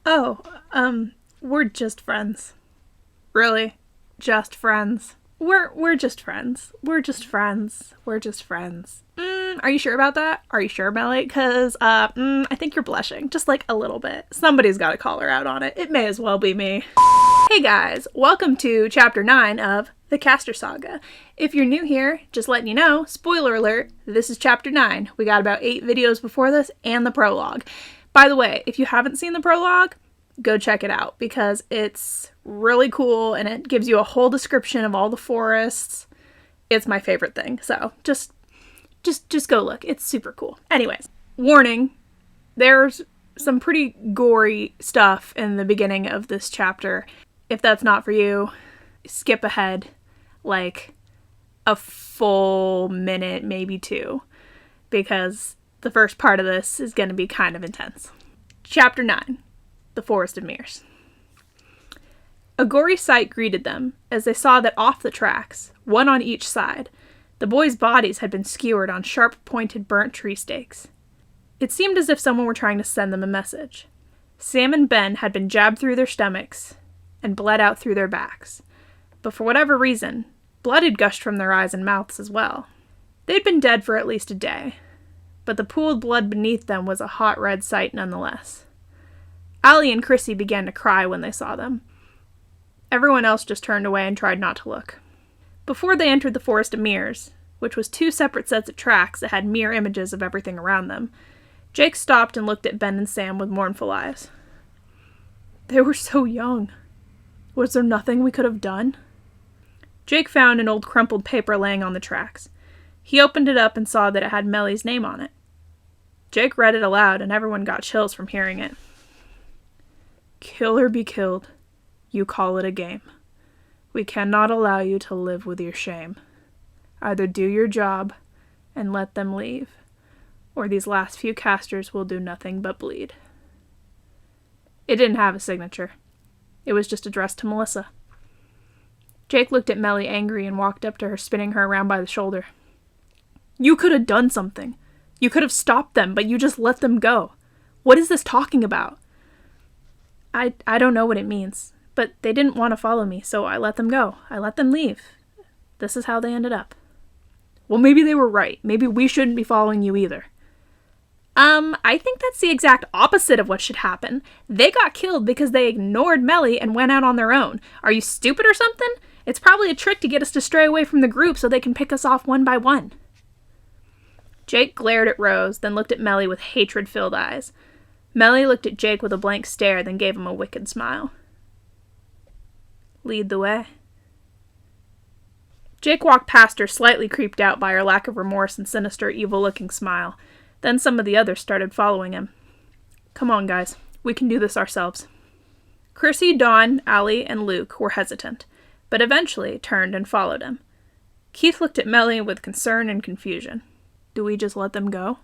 Oh, we're just friends. Really? Just friends? We're just friends. We're just friends. We're just friends. Are you sure about that? Are you sure, Meli? Because, I think you're blushing. Just like a little bit. Somebody's got to call her out on it. It may as well be me. Hey guys, welcome to Chapter 9 of the Castor Saga. If you're new here, just letting you know, spoiler alert, this is Chapter 9. We got about 8 videos before this and the prologue. By the way, if you haven't seen the prologue, go check it out because it's really cool and it gives you a whole description of all the forests. It's my favorite thing, so just go look. It's super cool. Anyways, warning, there's some pretty gory stuff in the beginning of this chapter. If that's not for you, skip ahead like a full minute, maybe 2, because the first part of this is going to be kind of intense. Chapter 9, The Forest of Mirrors. A gory sight greeted them as they saw that off the tracks, one on each side, the boys' bodies had been skewered on sharp-pointed burnt tree stakes. It seemed as if someone were trying to send them a message. Sam and Ben had been jabbed through their stomachs and bled out through their backs, but for whatever reason, blood had gushed from their eyes and mouths as well. They'd been dead for at least a day, but the pooled blood beneath them was a hot red sight nonetheless. Allie and Chrissy began to cry when they saw them. Everyone else just turned away and tried not to look. Before they entered the Forest of Mirrors, which was 2 separate sets of tracks that had mirror images of everything around them, Jake stopped and looked at Ben and Sam with mournful eyes. They were so young. Was there nothing we could have done? Jake found an old crumpled paper laying on the tracks. He opened it up and saw that it had Meli's name on it. Jake read it aloud and everyone got chills from hearing it. Kill or be killed. You call it a game. We cannot allow you to live with your shame. Either do your job and let them leave, or these last few casters will do nothing but bleed. It didn't have a signature. It was just addressed to Melissa. Jake looked at Meli angry and walked up to her, spinning her around by the shoulder. You could have done something. You could have stopped them, but you just let them go. What is this talking about? I don't know what it means, but they didn't want to follow me, so I let them go. I let them leave. This is how they ended up. Well, maybe they were right. Maybe we shouldn't be following you either. I think that's the exact opposite of what should happen. They got killed because they ignored Meli and went out on their own. Are you stupid or something? It's probably a trick to get us to stray away from the group so they can pick us off one by one. Jake glared at Rose, then looked at Meli with hatred-filled eyes. Meli looked at Jake with a blank stare, then gave him a wicked smile. Lead the way. Jake walked past her, slightly creeped out by her lack of remorse and sinister, evil-looking smile. Then some of the others started following him. Come on, guys. We can do this ourselves. Chrissy, Dawn, Allie, and Luke were hesitant, but eventually turned and followed him. Keith looked at Meli with concern and confusion. Do we just let them go?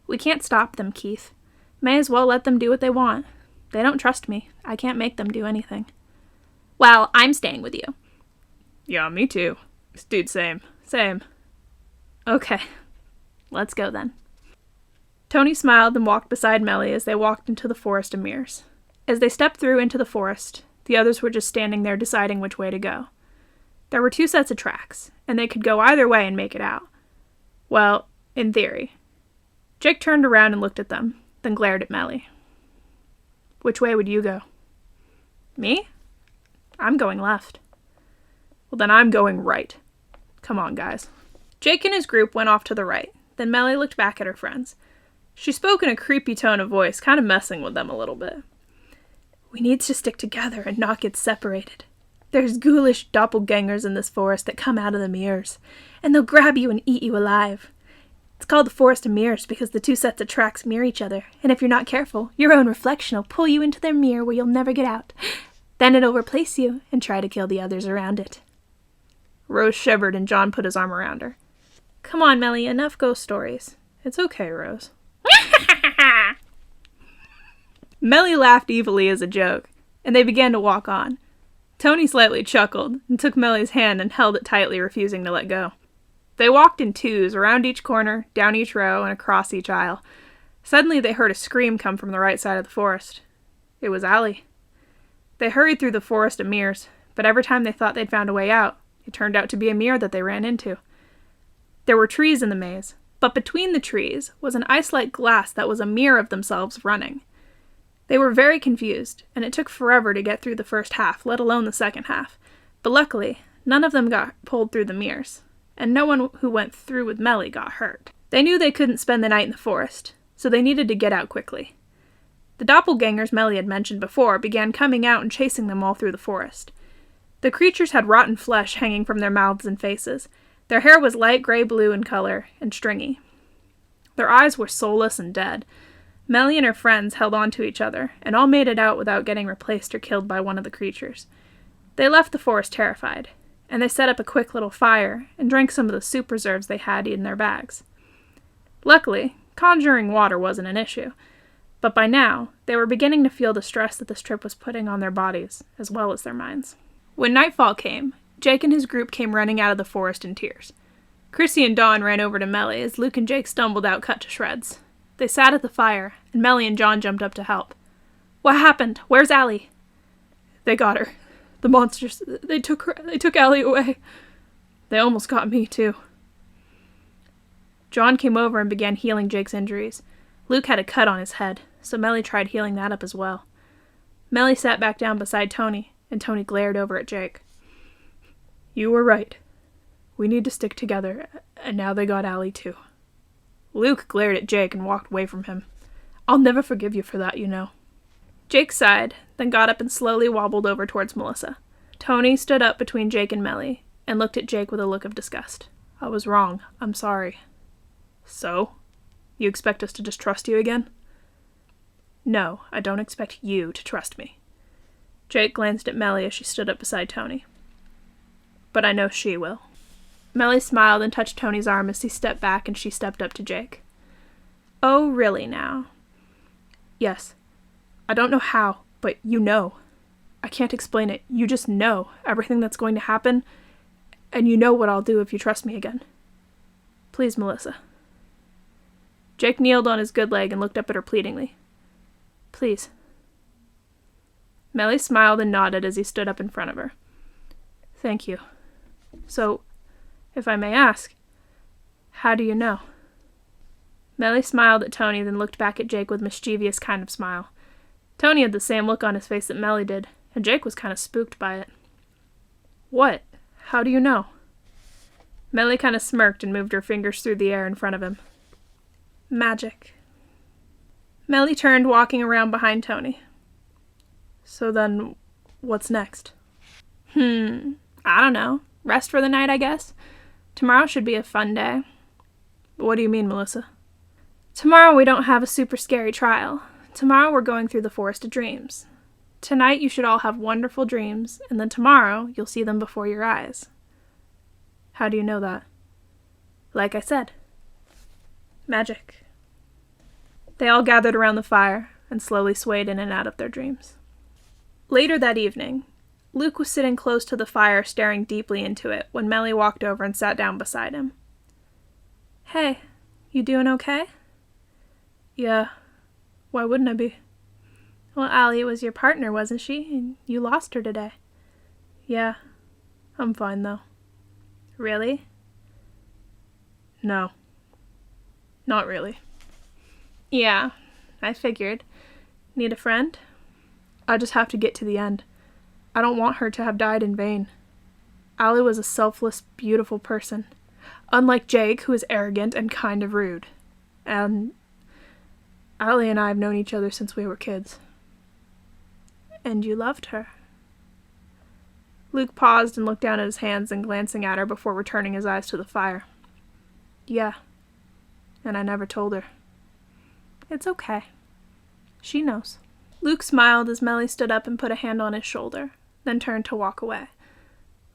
We can't stop them, Keith. May as well let them do what they want. They don't trust me. I can't make them do anything. Well, I'm staying with you. Yeah, me too. Dude, same. Okay. Let's go then. Tony smiled and walked beside Meli as they walked into the Forest of Mirrors. As they stepped through into the forest, the others were just standing there deciding which way to go. There were 2 sets of tracks, and they could go either way and make it out. Well, in theory. Jake turned around and looked at them, then glared at Meli. Which way would you go? Me? I'm going left. Well, then I'm going right. Come on, guys. Jake and his group went off to the right. Then Meli looked back at her friends. She spoke in a creepy tone of voice, kind of messing with them a little bit. We need to stick together and not get separated. There's ghoulish doppelgangers in this forest that come out of the mirrors, and they'll grab you and eat you alive. It's called the Forest of Mirrors because the 2 sets of tracks mirror each other, and if you're not careful, your own reflection will pull you into their mirror where you'll never get out. Then it'll replace you and try to kill the others around it. Rose shivered and John put his arm around her. Come on, Meli, enough ghost stories. It's okay, Rose. Meli laughed evilly as a joke, and they began to walk on. Tony slightly chuckled and took Meli's hand and held it tightly, refusing to let go. They walked in 2s, around each corner, down each row, and across each aisle. Suddenly they heard a scream come from the right side of the forest. It was Allie. They hurried through the forest of mirrors, but every time they thought they'd found a way out, it turned out to be a mirror that they ran into. There were trees in the maze, but between the trees was an ice-like glass that was a mirror of themselves running. They were very confused, and it took forever to get through the first half, let alone the second half. But luckily, none of them got pulled through the mirrors, and no one who went through with Meli got hurt. They knew they couldn't spend the night in the forest, so they needed to get out quickly. The doppelgangers Meli had mentioned before began coming out and chasing them all through the forest. The creatures had rotten flesh hanging from their mouths and faces. Their hair was light gray-blue in color and stringy. Their eyes were soulless and dead. Meli and her friends held on to each other, and all made it out without getting replaced or killed by one of the creatures. They left the forest terrified, and they set up a quick little fire and drank some of the soup reserves they had in their bags. Luckily, conjuring water wasn't an issue, but by now, they were beginning to feel the stress that this trip was putting on their bodies, as well as their minds. When nightfall came, Jake and his group came running out of the forest in tears. Chrissy and Dawn ran over to Meli as Luke and Jake stumbled out cut to shreds. They sat at the fire, and Meli and John jumped up to help. "What happened? Where's Allie?" "They got her. The monsters, they took Allie away. They almost got me, too." John came over and began healing Jake's injuries. Luke had a cut on his head, so Meli tried healing that up as well. Meli sat back down beside Tony, and Tony glared over at Jake. "You were right. We need to stick together, and now they got Allie, too." Luke glared at Jake and walked away from him. "I'll never forgive you for that, you know." Jake sighed, then got up and slowly wobbled over towards Melissa. Tony stood up between Jake and Meli, and looked at Jake with a look of disgust. "I was wrong. I'm sorry." "So? You expect us to just trust you again?" "No, I don't expect you to trust me." Jake glanced at Meli as she stood up beside Tony. "But I know she will." Meli smiled and touched Tony's arm as he stepped back and she stepped up to Jake. "Oh, really now?" "Yes. I don't know how, but you know. I can't explain it. You just know everything that's going to happen, and you know what I'll do if you trust me again. Please, Melissa." Jake kneeled on his good leg and looked up at her pleadingly. "Please." Meli smiled and nodded as he stood up in front of her. "Thank you. So, if I may ask, how do you know?" Meli smiled at Tony, then looked back at Jake with a mischievous kind of smile. Tony had the same look on his face that Meli did, and Jake was kind of spooked by it. "What? How do you know?" Meli kind of smirked and moved her fingers through the air in front of him. "Magic." Meli turned, walking around behind Tony. "So then, what's next?" I don't know. Rest for the night, I guess. Tomorrow should be a fun day." "What do you mean, Melissa?" "Tomorrow we don't have a super scary trial. Tomorrow we're going through the Forest of Dreams. Tonight you should all have wonderful dreams, and then tomorrow you'll see them before your eyes." "How do you know that?" "Like I said. Magic." They all gathered around the fire and slowly swayed in and out of their dreams. Later that evening, Luke was sitting close to the fire staring deeply into it when Meli walked over and sat down beside him. "Hey, you doing okay?" "Yeah. Why wouldn't I be?" "Well, Allie was your partner, wasn't she? And you lost her today." "Yeah. I'm fine, though." "Really?" "No. Not really." "Yeah, I figured. Need a friend?" "I just have to get to the end. I don't want her to have died in vain. Allie was a selfless, beautiful person. Unlike Jake, who is arrogant and kind of rude. And Allie and I have known each other since we were kids." "And you loved her?" Luke paused and looked down at his hands and glancing at her before returning his eyes to the fire. "Yeah. And I never told her." "It's okay. She knows." Luke smiled as Meli stood up and put a hand on his shoulder, then turned to walk away.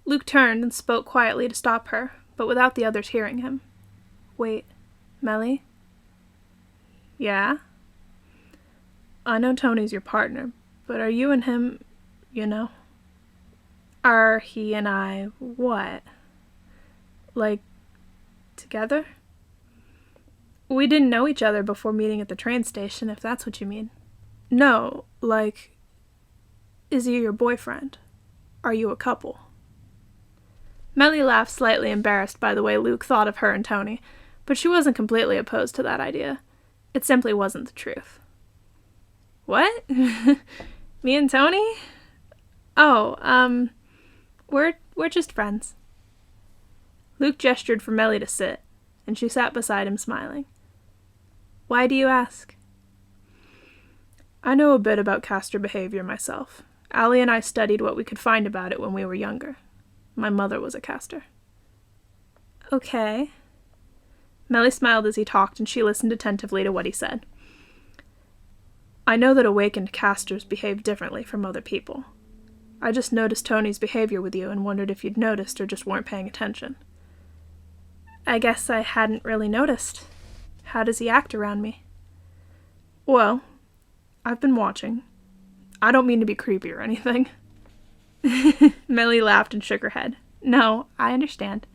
Luke turned and spoke quietly to stop her, but without the others hearing him. "Wait, Meli?" "Yeah?" "I know Tony's your partner, but are you and him, you know?" "Are he and I what? Like, together?" "We didn't know each other before meeting at the train station, if that's what you mean." "No, like, Is he your boyfriend? Are you a couple? Meli laughed, slightly embarrassed by the way Luke thought of her and Tony, but she wasn't completely opposed to that idea. It simply wasn't the truth. What? Me and Tony? Oh, we're just friends. Luke gestured for Meli to sit, and she sat beside him smiling. Why do you ask? I know a bit about Castor behavior myself. Allie and I studied what we could find about it when we were younger. My mother was a Castor. Okay. Meli smiled as he talked, and she listened attentively to what he said. I know that awakened Castors behave differently from other people. I just noticed Tony's behavior with you and wondered if you'd noticed or just weren't paying attention. I guess I hadn't really noticed. How does he act around me? Well, I've been watching. I don't mean to be creepy or anything. Meli laughed and shook her head. No, I understand.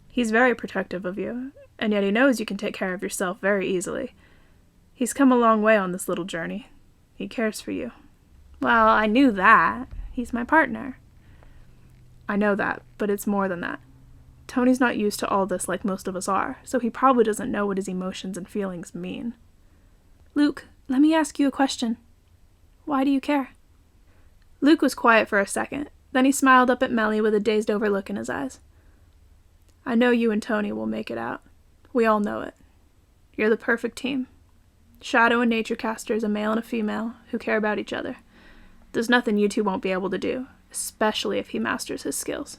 He's very protective of you, and yet he knows you can take care of yourself very easily. He's come a long way on this little journey. He cares for you. Well, I knew that. He's my partner. I know that, but it's more than that. Tony's not used to all this like most of us are, so he probably doesn't know what his emotions and feelings mean. Luke, let me ask you a question. Why do you care? Luke was quiet for a second. Then he smiled up at Meli with a dazed-over look in his eyes. I know you and Tony will make it out. We all know it. You're the perfect team. Shadow and Nature Castors, a male and a female, who care about each other. There's nothing you two won't be able to do, especially if he masters his skills.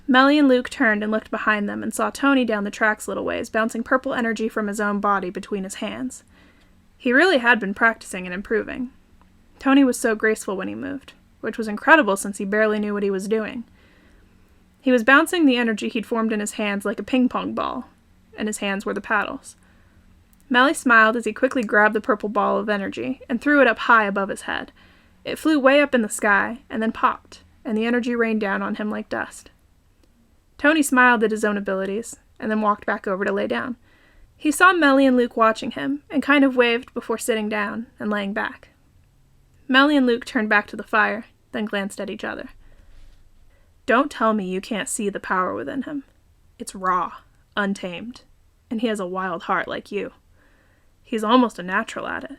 Meli and Luke turned and looked behind them and saw Tony down the tracks a little ways, bouncing purple energy from his own body between his hands. He really had been practicing and improving. Tony was so graceful when he moved, which was incredible since he barely knew what he was doing. He was bouncing the energy he'd formed in his hands like a ping-pong ball, and his hands were the paddles. Meli smiled as he quickly grabbed the purple ball of energy and threw it up high above his head. It flew way up in the sky, and then popped, and the energy rained down on him like dust. Tony smiled at his own abilities, and then walked back over to lay down. He saw Meli and Luke watching him, and kind of waved before sitting down and laying back. Meli and Luke turned back to the fire, then glanced at each other. Don't tell me you can't see the power within him. It's raw, untamed, and he has a wild heart like you. He's almost a natural at it.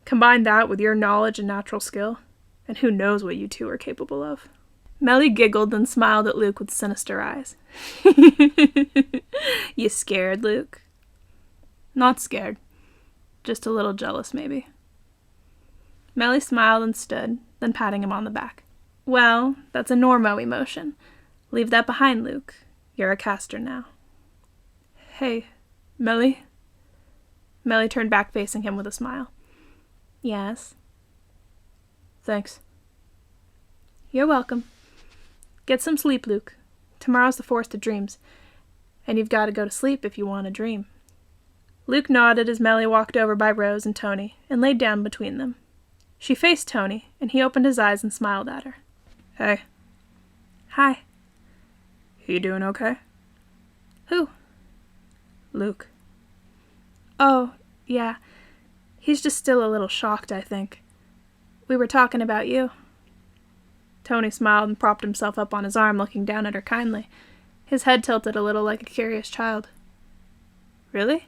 Combine that with your knowledge and natural skill, and who knows what you two are capable of. Meli giggled, then smiled at Luke with sinister eyes. You scared, Luke? Not scared. Just a little jealous, maybe. Meli smiled and stood, then patting him on the back. Well, that's a Normo emotion. Leave that behind, Luke. You're a Castor now. Hey, Meli? Meli turned back facing him with a smile. Yes. Thanks. You're welcome. Get some sleep, Luke. Tomorrow's the Forest of Dreams, and you've got to go to sleep if you want to dream. Luke nodded as Meli walked over by Rose and Tony and laid down between them. She faced Tony, and he opened his eyes and smiled at her. Hey. Hi. You doing okay? Who? Luke. Oh, yeah. He's just still a little shocked, I think. We were talking about you. Tony smiled and propped himself up on his arm, looking down at her kindly. His head tilted a little like a curious child. Really?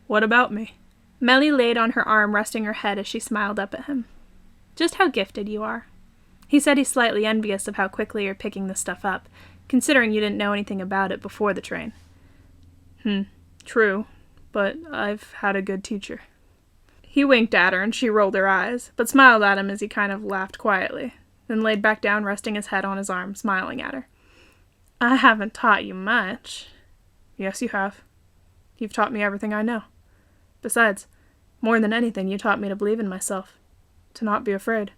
What about me? Meli laid on her arm, resting her head as she smiled up at him. Just how gifted you are. He said he's slightly envious of how quickly you're picking this stuff up, considering you didn't know anything about it before the train. True, but I've had a good teacher. He winked at her, and she rolled her eyes, but smiled at him as he kind of laughed quietly, then laid back down, resting his head on his arm, smiling at her. I haven't taught you much. Yes, you have. You've taught me everything I know. Besides, more than anything, you taught me to believe in myself, to not be afraid,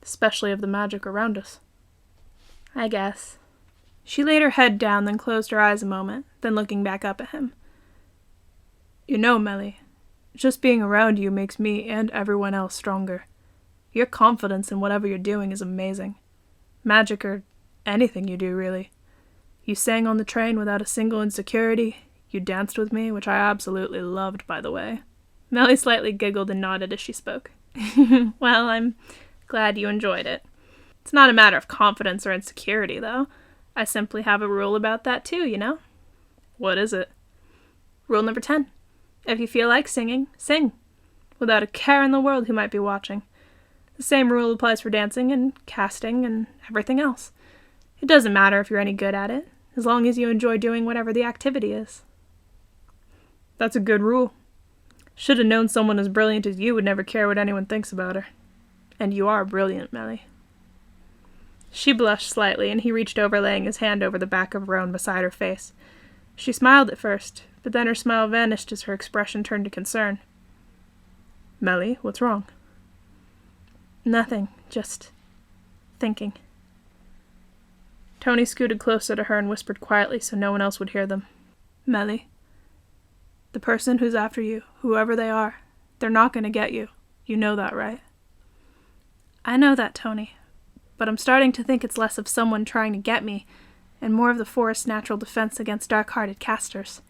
especially of the magic around us. I guess. She laid her head down, then closed her eyes a moment, then looking back up at him. You know, Meli, just being around you makes me and everyone else stronger. Your confidence in whatever you're doing is amazing. Magic or anything you do, really. You sang on the train without a single insecurity. You danced with me, which I absolutely loved, by the way. Meli slightly giggled and nodded as she spoke. Well, I'm Glad you enjoyed it. It's not a matter of confidence or insecurity, though. I simply have a rule about that too, you know? What is it? Rule number 10. If you feel like singing, sing. Without a care in the world who might be watching. The same rule applies for dancing and casting and everything else. It doesn't matter if you're any good at it, as long as you enjoy doing whatever the activity is. That's a good rule. Should have known someone as brilliant as you would never care what anyone thinks about her. And you are brilliant, Meli. She blushed slightly, and he reached over, laying his hand over the back of her own beside her face. She smiled at first, but then her smile vanished as her expression turned to concern. Meli, what's wrong? Nothing, just thinking. Tony scooted closer to her and whispered quietly so no one else would hear them. Meli, the person who's after you, whoever they are, they're not going to get you. You know that, right? I know that, Tony, but I'm starting to think it's less of someone trying to get me and more of the forest's natural defense against dark-hearted casters.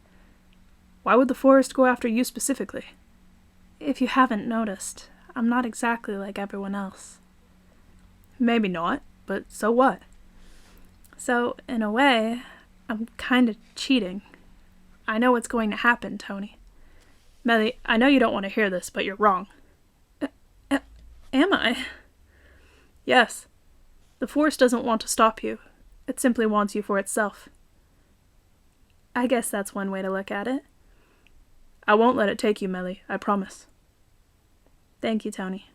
Why would the forest go after you specifically? If you haven't noticed, I'm not exactly like everyone else. Maybe not, but so what? So, in a way, I'm kind of cheating. I know what's going to happen, Tony. Meli, I know you don't want to hear this, but you're wrong. Am I? Yes. The forest doesn't want to stop you. It simply wants you for itself. I guess that's one way to look at it. I won't let it take you, Meli, I promise. Thank you, Tony.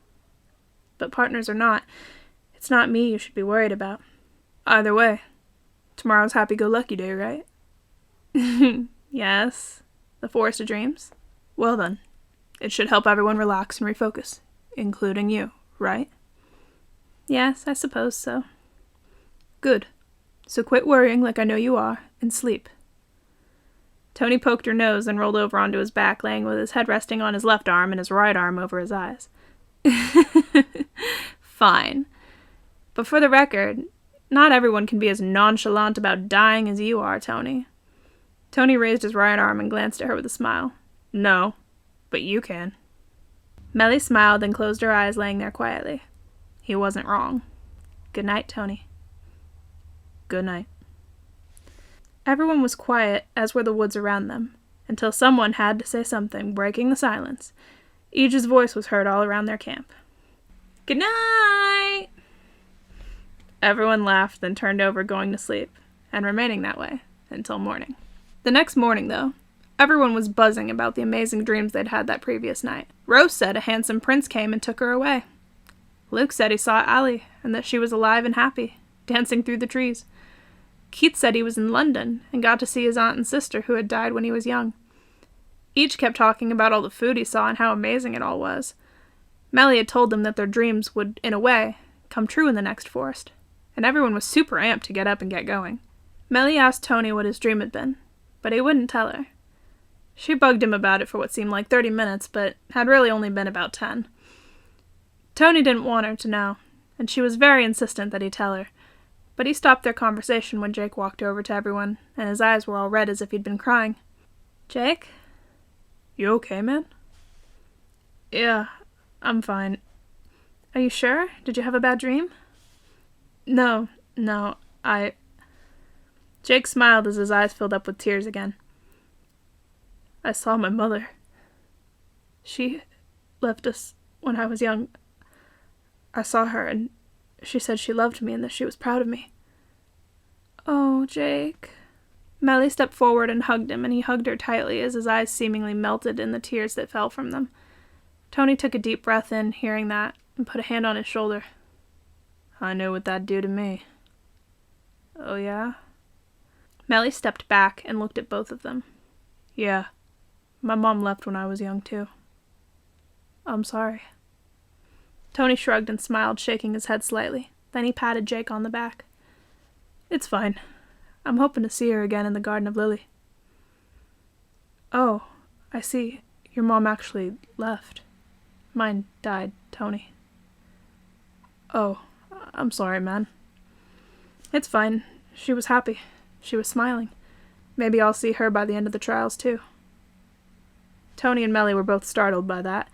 But partners or not, it's not me you should be worried about. Either way, tomorrow's happy-go-lucky day, right? Yes. The Forest of Dreams? Well then, it should help everyone relax and refocus, including you, right? Yes, I suppose so. Good. So quit worrying like I know you are, and sleep. Tony poked her nose and rolled over onto his back, laying with his head resting on his left arm and his right arm over his eyes. Fine. But for the record, not everyone can be as nonchalant about dying as you are, Tony. Tony raised his right arm and glanced at her with a smile. No, but you can. Meli smiled and closed her eyes, laying there quietly. He wasn't wrong. Good night, Tony. Good night. Everyone was quiet, as were the woods around them, until someone had to say something, breaking the silence. Eej's voice was heard all around their camp. Good night! Everyone laughed, then turned over, going to sleep, and remaining that way until morning. The next morning, though, everyone was buzzing about the amazing dreams they'd had that previous night. Rose said a handsome prince came and took her away. Luke said he saw Allie, and that she was alive and happy, dancing through the trees. Keith said he was in London, and got to see his aunt and sister who had died when he was young. Each kept talking about all the food he saw and how amazing it all was. Meli had told them that their dreams would, in a way, come true in the next forest, and everyone was super amped to get up and get going. Meli asked Tony what his dream had been, but he wouldn't tell her. She bugged him about it for what seemed like 30 minutes, but had really only been about 10. Tony didn't want her to know, and she was very insistent that he tell her, but he stopped their conversation when Jake walked over to everyone, and his eyes were all red as if he'd been crying. Jake? You okay, man? Yeah, I'm fine. Are you sure? Did you have a bad dream? No, Jake smiled as his eyes filled up with tears again. I saw my mother. She left us when I was young. I saw her, and she said she loved me and that she was proud of me. Oh, Jake. Meli stepped forward and hugged him, and he hugged her tightly as his eyes seemingly melted in the tears that fell from them. Tony took a deep breath in, hearing that, and put a hand on his shoulder. I know what that'd do to me. Oh, yeah? Meli stepped back and looked at both of them. Yeah. My mom left when I was young, too. I'm sorry. Tony shrugged and smiled, shaking his head slightly. Then he patted Jake on the back. It's fine. I'm hoping to see her again in the Garden of Lily. Oh, I see. Your mom actually left. Mine died, Tony. Oh, I'm sorry, man. It's fine. She was happy. She was smiling. Maybe I'll see her by the end of the trials, too. Tony and Meli were both startled by that,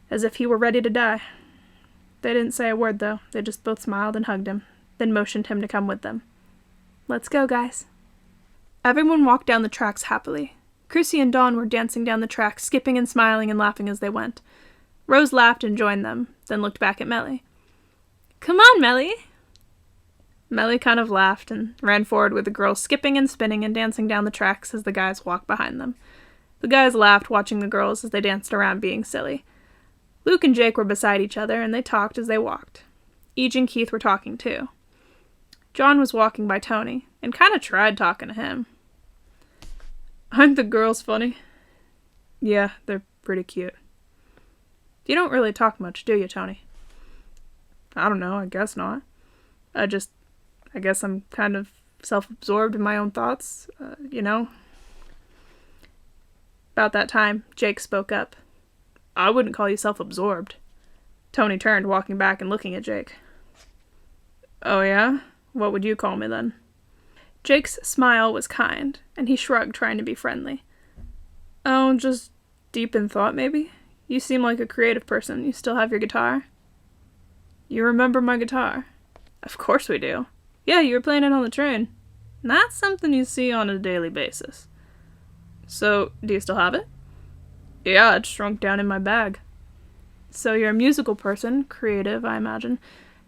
as if he were ready to die. They didn't say a word, though. They just both smiled and hugged him, then motioned him to come with them. Let's go, guys. Everyone walked down the tracks happily. Chrissy and Dawn were dancing down the tracks, skipping and smiling and laughing as they went. Rose laughed and joined them, then looked back at Meli. Come on, Meli! Meli kind of laughed and ran forward with the girls skipping and spinning and dancing down the tracks as the guys walked behind them. The guys laughed watching the girls as they danced around being silly. Luke and Jake were beside each other and they talked as they walked. Eej and Keith were talking too. John was walking by Tony and kind of tried talking to him. Aren't the girls funny? Yeah, they're pretty cute. You don't really talk much, do you, Tony? I don't know, I guess not. I guess I'm kind of self-absorbed in my own thoughts, you know? About that time, Jake spoke up. I wouldn't call you self-absorbed. Tony turned, walking back and looking at Jake. Oh yeah? What would you call me then? Jake's smile was kind, and he shrugged, trying to be friendly. Oh, just deep in thought, maybe? You seem like a creative person. You still have your guitar? You remember my guitar? Of course we do. Yeah, you were playing it on the train. Not something you see on a daily basis. So, do you still have it? Yeah, it shrunk down in my bag. So you're a musical person, creative, I imagine.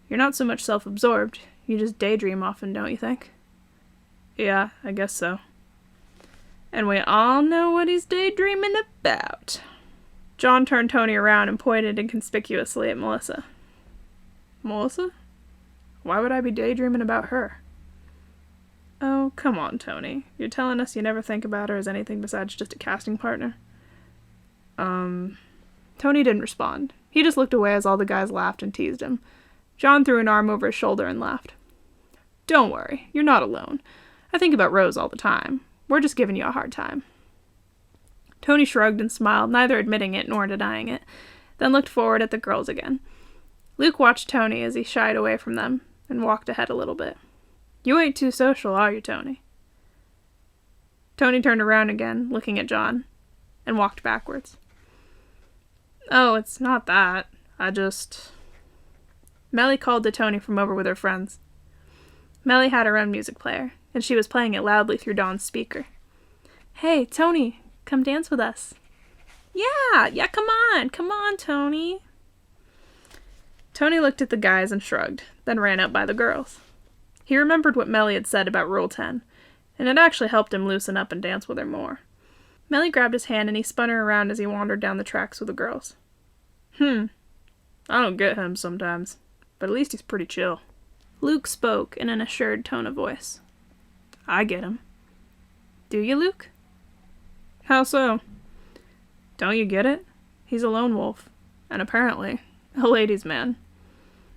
You're not so much self-absorbed. You just daydream often, don't you think? Yeah, I guess so. And we all know what he's daydreaming about. John turned Tony around and pointed inconspicuously at Melissa. Melissa? Why would I be daydreaming about her? Oh, come on, Tony. You're telling us you never think about her as anything besides just a casting partner? Tony didn't respond. He just looked away as all the guys laughed and teased him. John threw an arm over his shoulder and laughed. Don't worry, you're not alone. I think about Rose all the time. We're just giving you a hard time. Tony shrugged and smiled, neither admitting it nor denying it, then looked forward at the girls again. Luke watched Tony as he shied away from them and walked ahead a little bit. You ain't too social, are you, Tony? Tony turned around again, looking at John, and walked backwards. Oh, it's not that. Meli called to Tony from over with her friends. Meli had her own music player, and she was playing it loudly through Dawn's speaker. Hey, Tony, come dance with us. Yeah, come on, Tony. Tony looked at the guys and shrugged, then ran up by the girls. He remembered what Meli had said about Rule 10, and it actually helped him loosen up and dance with her more. Meli grabbed his hand and he spun her around as he wandered down the tracks with the girls. I don't get him sometimes, but at least he's pretty chill. Luke spoke in an assured tone of voice. I get him. Do you, Luke? How so? Don't you get it? He's a lone wolf, and apparently a ladies' man.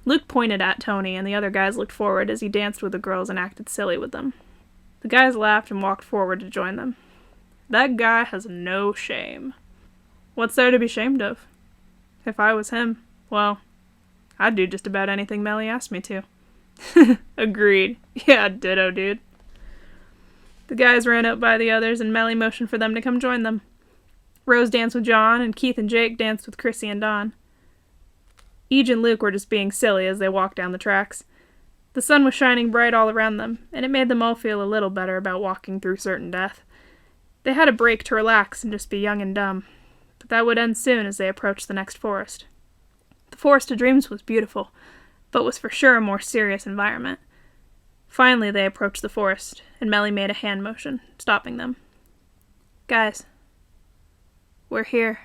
Luke pointed at Tony, and the other guys looked forward as he danced with the girls and acted silly with them. The guys laughed and walked forward to join them. That guy has no shame. What's there to be ashamed of? If I was him, well, I'd do just about anything Meli asked me to. Agreed. Yeah, ditto, dude. The guys ran up by the others, and Meli motioned for them to come join them. Rose danced with John, and Keith and Jake danced with Chrissy and Dawn. Eej and Luke were just being silly as they walked down the tracks. The sun was shining bright all around them, and it made them all feel a little better about walking through certain death. They had a break to relax and just be young and dumb, but that would end soon as they approached the next forest. The Forest of Dreams was beautiful, but was for sure a more serious environment. Finally, they approached the forest, and Meli made a hand motion, stopping them. Guys, we're here.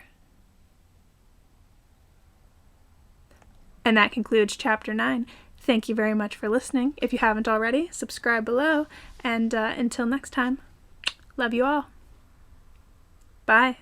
And that concludes Chapter 9. Thank you very much for listening. If you haven't already, subscribe below, and until next time, love you all. Bye.